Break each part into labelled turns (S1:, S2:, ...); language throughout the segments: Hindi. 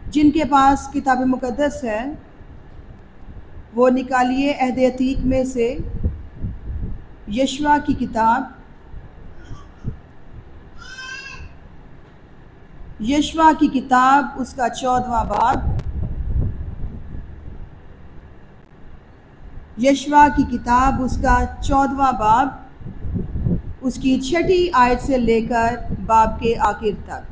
S1: जिनके पास किताब मुक़द्दस है वो निकालिए अहद अतीक में से यशवा की किताब, यशवा की किताब उसका 14वां बाब, यशवा की किताब उसका 14वां बाब, उसकी 6ठी आयत से लेकर बाब के आखिर तक।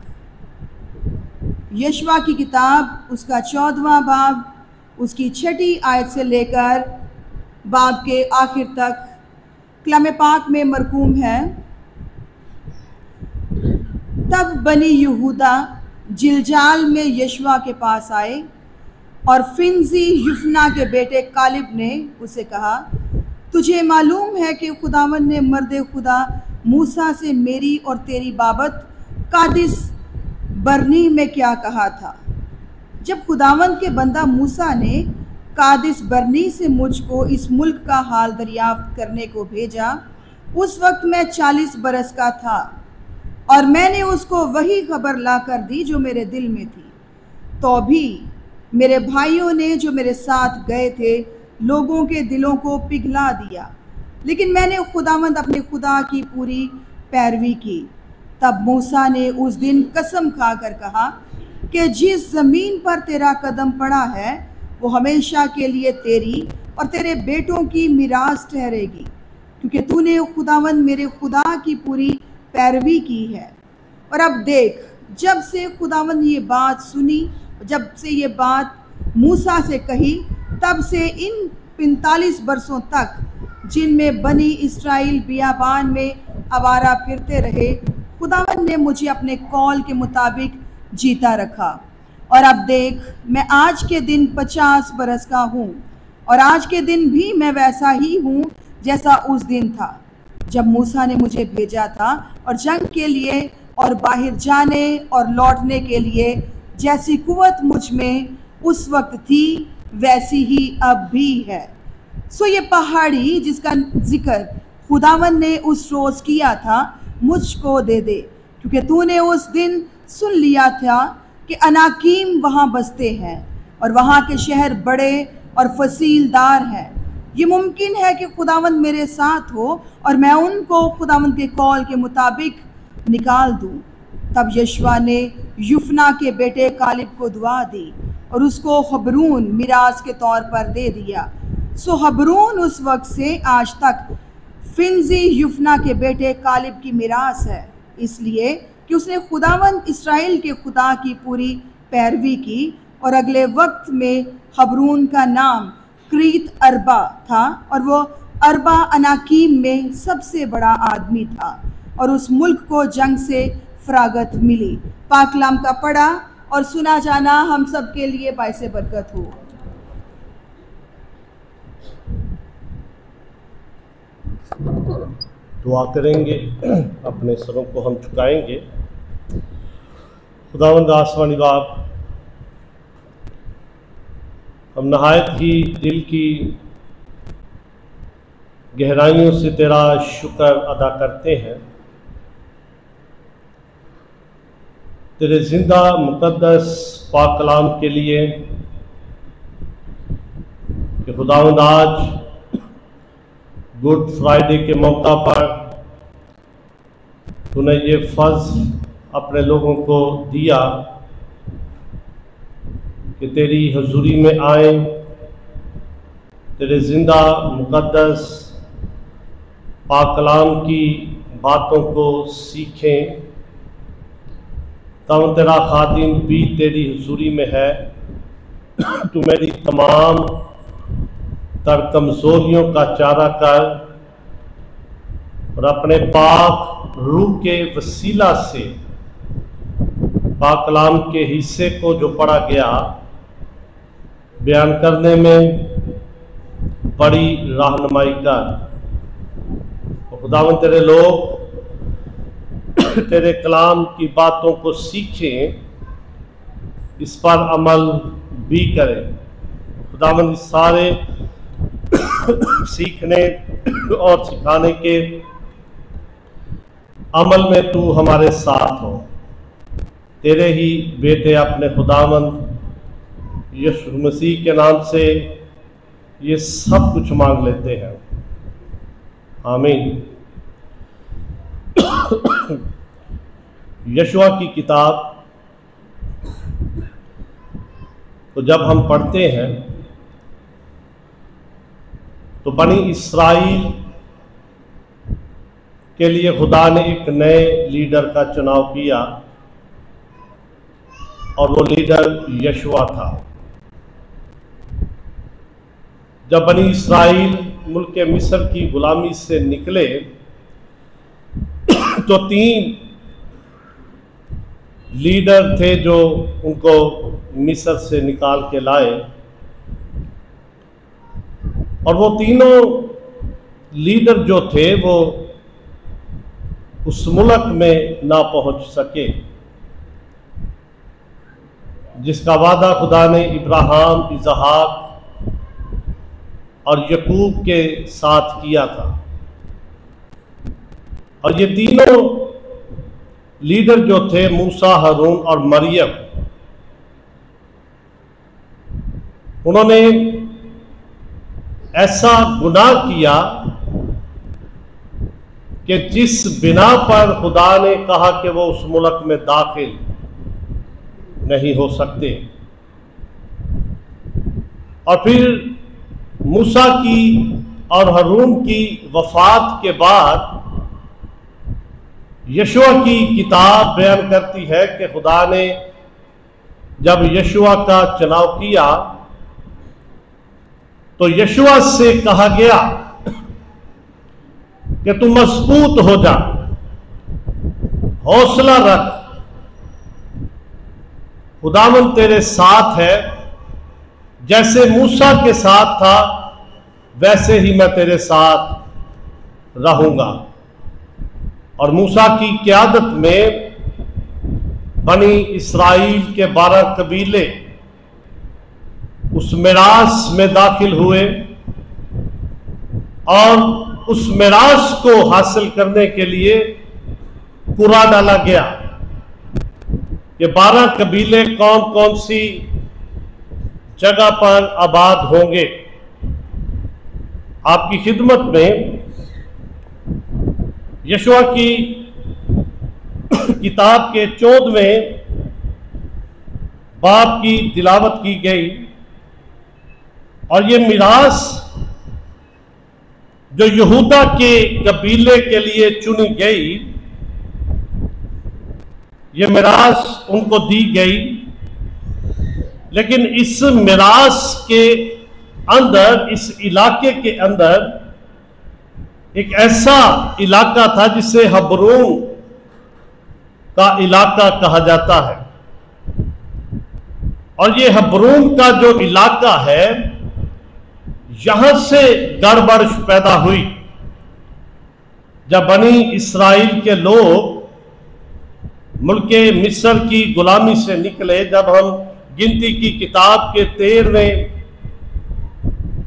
S1: यशवा की किताब उसका 14वां बाब, उसकी 6ठी आयत से लेकर बाब के आखिर तक कलाम पाक में मरकूम है। तब बनी यहूदा जिलजाल में यशवा के पास आए और फिंजी युफना के बेटे कालिब ने उसे कहा, तुझे मालूम है कि खुदावन ने मर्द खुदा मूसा से मेरी और तेरी बाबत कादिस बरनी में क्या कहा था। जब खुदावन के बंदा मूसा ने कादिस बरनी से मुझको इस मुल्क का हाल दरियाफ्त करने को भेजा, उस वक्त मैं 40 बरस का था और मैंने उसको वही खबर ला कर दी जो मेरे दिल में थी। तो भी मेरे भाइयों ने जो मेरे साथ गए थे लोगों के दिलों को पिघला दिया, लेकिन मैंने खुदावंद अपने खुदा की पूरी पैरवी की। तब मूसा ने उस दिन कसम खाकर कहा कि जिस ज़मीन पर तेरा कदम पड़ा है वो हमेशा के लिए तेरी और तेरे बेटों की मिरास ठहरेगी, क्योंकि तूने खुदावंद मेरे खुदा की पूरी पैरवी की है। और अब देख, जब से खुदावंद ये बात सुनी, जब से ये बात मूसा से कही, तब से इन 45 बरसों तक जिनमें बनी इस्राएल बियाबान में आवारा फिरते रहे, खुदावंद ने मुझे अपने कौल के मुताबिक जीता रखा। और अब देख, मैं आज के दिन 50 बरस का हूँ और आज के दिन भी मैं वैसा ही हूँ जैसा उस दिन था जब मूसा ने मुझे भेजा था, और जंग के लिए और बाहर जाने और लौटने के लिए जैसी कुव्वत मुझ में उस वक्त थी वैसी ही अब भी है। सो ये पहाड़ी जिसका जिक्र खुदावन ने उस रोज़ किया था मुझको दे दे, क्योंकि तूने उस दिन सुन लिया था कि अनाकीम वहाँ बसते हैं और वहाँ के शहर बड़े और फसीलदार हैं। ये मुमकिन है कि खुदावंद मेरे साथ हो और मैं उनको खुदावंद के कौल के मुताबिक निकाल दूँ। तब यशवा ने युफना के बेटे कालिब को दुआ दी और उसको हबरून मिरास के तौर पर दे दिया। सो हबरून उस वक्त से आज तक फिंजी युफना के बेटे कालिब की मिरास है, इसलिए कि उसने खुदावंद इस्राएल के खुदा की पूरी पैरवी की। और अगले वक्त में हबरून का नाम क्रीत अरबा था और वो अरबा अनाकीम में सबसे बड़ा आदमी था और उस मुल्क को जंग से फरागत मिली। पाकलाम का पढ़ा और सुना जाना हम सब के लिए बाइसे बरकत हो।
S2: दुआ करेंगे, अपने सरों को हम झुकाएंगे। खुदावंद आसमानी बाप, हम नहायत ही दिल की गहराइयों से तेरा शुक्र अदा करते हैं, तेरे जिंदा मुकद्दस पाक कलाम के लिए कि खुदावंद आज गुड फ्राइडे के मौका पर तूने ये फज़्ल अपने लोगों को दिया कि तेरी हजूरी में आए, तेरे जिंदा मुकद्दस पाक कलाम की बातों को सीखें। तब तेरा खादिम भी तेरी हजूरी में है, तू मेरी तमाम तर कमज़ोरियों का चारा कर और अपने पाक रूह के वसीला से पाक कलाम के हिस्से को जो पढ़ा गया बयान करने में बड़ी रहनुमाई कर। खुदावंद तेरे लोग तेरे कलाम की बातों को सीखें, इस पर अमल भी करें। खुदावंद सारे सीखने और सिखाने के अमल में तू हमारे साथ हो। तेरे ही बेटे अपने खुदावंद यीशु मसीह के नाम से ये सब कुछ मांग लेते हैं, आमीन। यशुआ की किताब तो जब हम पढ़ते हैं तो बनी इस्राइल के लिए खुदा ने एक नए लीडर का चुनाव किया और वो लीडर यशुआ था। जब बनी इस्राइल मुल्क मिस्र की गुलामी से निकले तो 3 लीडर थे जो उनको मिस्र से निकाल के लाए, और वो तीनों लीडर जो थे वो उस मुल्क में ना पहुंच सके जिसका वादा खुदा ने इब्राहिम, इसहाक और यकूब के साथ किया था। और ये तीनों लीडर जो थे, मूसा, हारून और मरियम, उन्होंने ऐसा गुनाह किया कि जिस बिना पर खुदा ने कहा कि वो उस मुल्क में दाखिल नहीं हो सकते। और फिर मूसा की और हारून की वफात के बाद यशुआ की किताब बयान करती है कि खुदा ने जब यशुआ का चुनाव किया तो यशुआ से कहा गया कि तू मजबूत हो जा, हौसला रख, खुदावंद तेरे साथ है, जैसे मूसा के साथ था वैसे ही मैं तेरे साथ रहूंगा। और मूसा की क़यादत में बनी इस्राइल के 12 कबीले उस मिरास में दाखिल हुए और उस मिरास को हासिल करने के लिए कुरा डाला गया। ये 12 कबीले कौन कौन सी जगह पर आबाद होंगे। आपकी खिदमत में यशुआ की किताब के 14वें बाब की तिलावत की गई, और ये मिरास जो यहूदा के कबीले के लिए चुनी गई, ये मिरास उनको दी गई। लेकिन इस मिरास के अंदर, इस इलाके के अंदर एक ऐसा इलाका था जिसे हब्रून का इलाका कहा जाता है। और ये हब्रून का जो इलाका है, यहां से गड़बड़ पैदा हुई जब बनी इस्राइल के लोग मुल्क मिस्र की गुलामी से निकले। जब हम गिनती की किताब के 13वें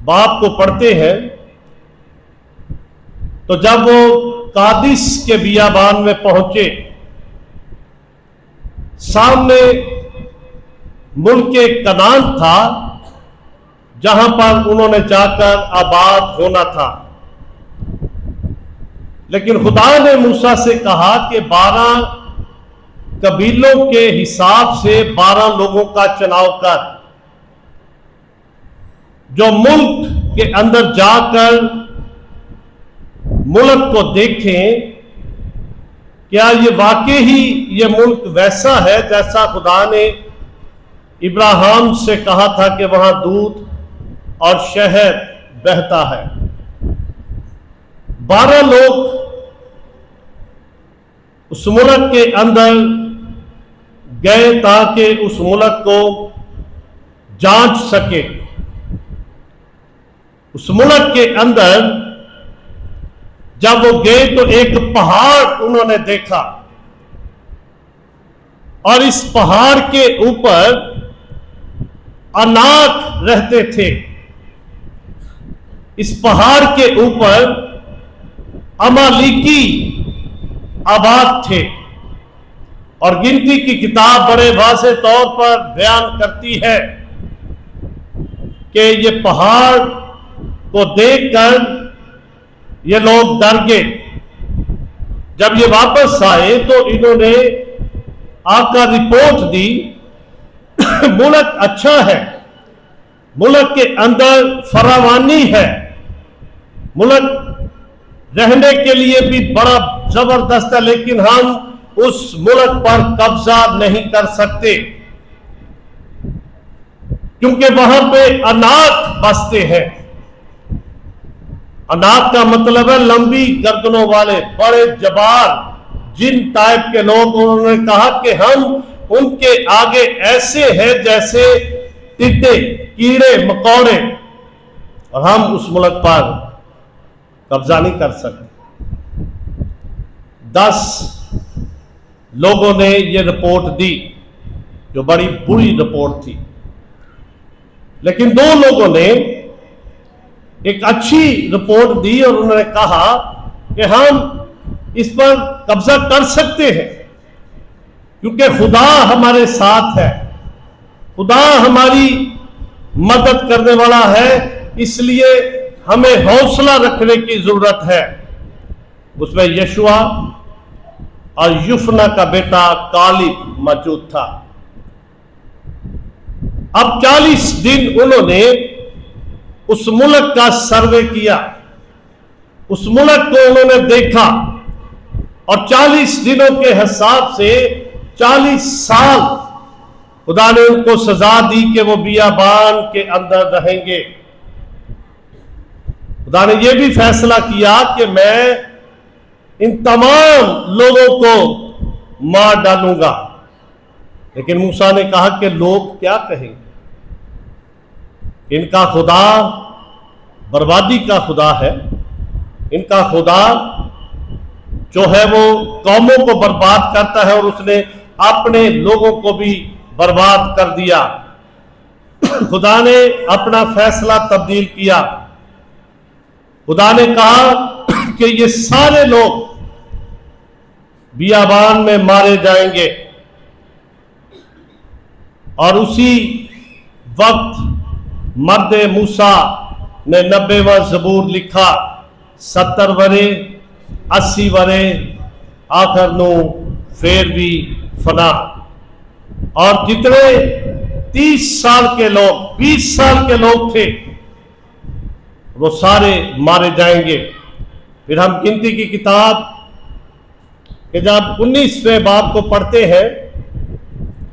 S2: बाब को पढ़ते हैं तो जब वो कादिस के बियाबान में पहुंचे, सामने मुल्क कनान था जहां पर उन्होंने जाकर आबाद होना था। लेकिन खुदा ने मूसा से कहा कि 12 कबीलों के हिसाब से 12 लोगों का चुनाव कर, जो मुल्क के अंदर जाकर मुल्क को देखें क्या ये वाकई ही ये मुल्क वैसा है जैसा खुदा ने इब्राहिम से कहा था कि वहां दूध और शहद बहता है। 12 लोग उस मुल्क के अंदर गए ताकि उस मुल्क को जांच सके। उस मुल्क के अंदर जब वो गए तो एक पहाड़ उन्होंने देखा, और इस पहाड़ के ऊपर अनाक रहते थे। इस पहाड़ के ऊपर अमालिकी आबाद थे। और गिनती की किताब बड़े वाज़ेह तौर पर बयान करती है कि ये पहाड़ को देखकर ये लोग डर गए। जब ये वापस आए तो इन्होंने आकर रिपोर्ट दी, मुल्क अच्छा है, मुल्क के अंदर फरावानी है, मुल्क रहने के लिए भी बड़ा जबरदस्त है, लेकिन हम उस मुल्क पर कब्जा नहीं कर सकते क्योंकि वहां पे अनाथ बसते हैं। अनाथ का मतलब है लंबी गर्दनों वाले, बड़े जबार, जिन टाइप के लोग। उन्होंने कहा कि हम उनके आगे ऐसे हैं जैसे टिड्डे, कीड़े मकोड़े, और हम उस मुल्क पर कब्जा नहीं कर सकते। 10 लोगों ने यह रिपोर्ट दी जो बड़ी बुरी रिपोर्ट थी, लेकिन 2 लोगों ने एक अच्छी रिपोर्ट दी और उन्होंने कहा कि हम इस पर कब्जा कर सकते हैं क्योंकि खुदा हमारे साथ है, खुदा हमारी मदद करने वाला है, इसलिए हमें हौसला रखने की जरूरत है। उसमें यशुआ और युफना का बेटा कालिब मौजूद था। अब 40 दिन उन्होंने उस मुल्क का सर्वे किया, उस मुल्क को उन्होंने देखा और 40 दिनों के हिसाब से 40 साल खुदा ने उनको सजा दी कि वो बियाबान के अंदर रहेंगे। खुदा ने यह भी फैसला किया कि मैं इन तमाम लोगों को मार डालूंगा, लेकिन मूसा ने कहा कि लोग क्या कहेंगे, इनका खुदा बर्बादी का खुदा है, इनका खुदा जो है वो कौमों को बर्बाद करता है और उसने अपने लोगों को भी बर्बाद कर दिया। खुदा ने अपना फैसला तब्दील किया। खुदा ने कहा कि ये सारे लोग बियाबान में मारे जाएंगे, और उसी वक्त मर्द मूसा ने 90वां ज़बूर लिखा, 70 वरे 80 वरे आखिर नो फिर भी फना, और जितने 30 साल के लोग, 20 साल के लोग थे, वो सारे मारे जाएंगे। फिर हम गिनती की किताब के जब 19वें बाब को पढ़ते हैं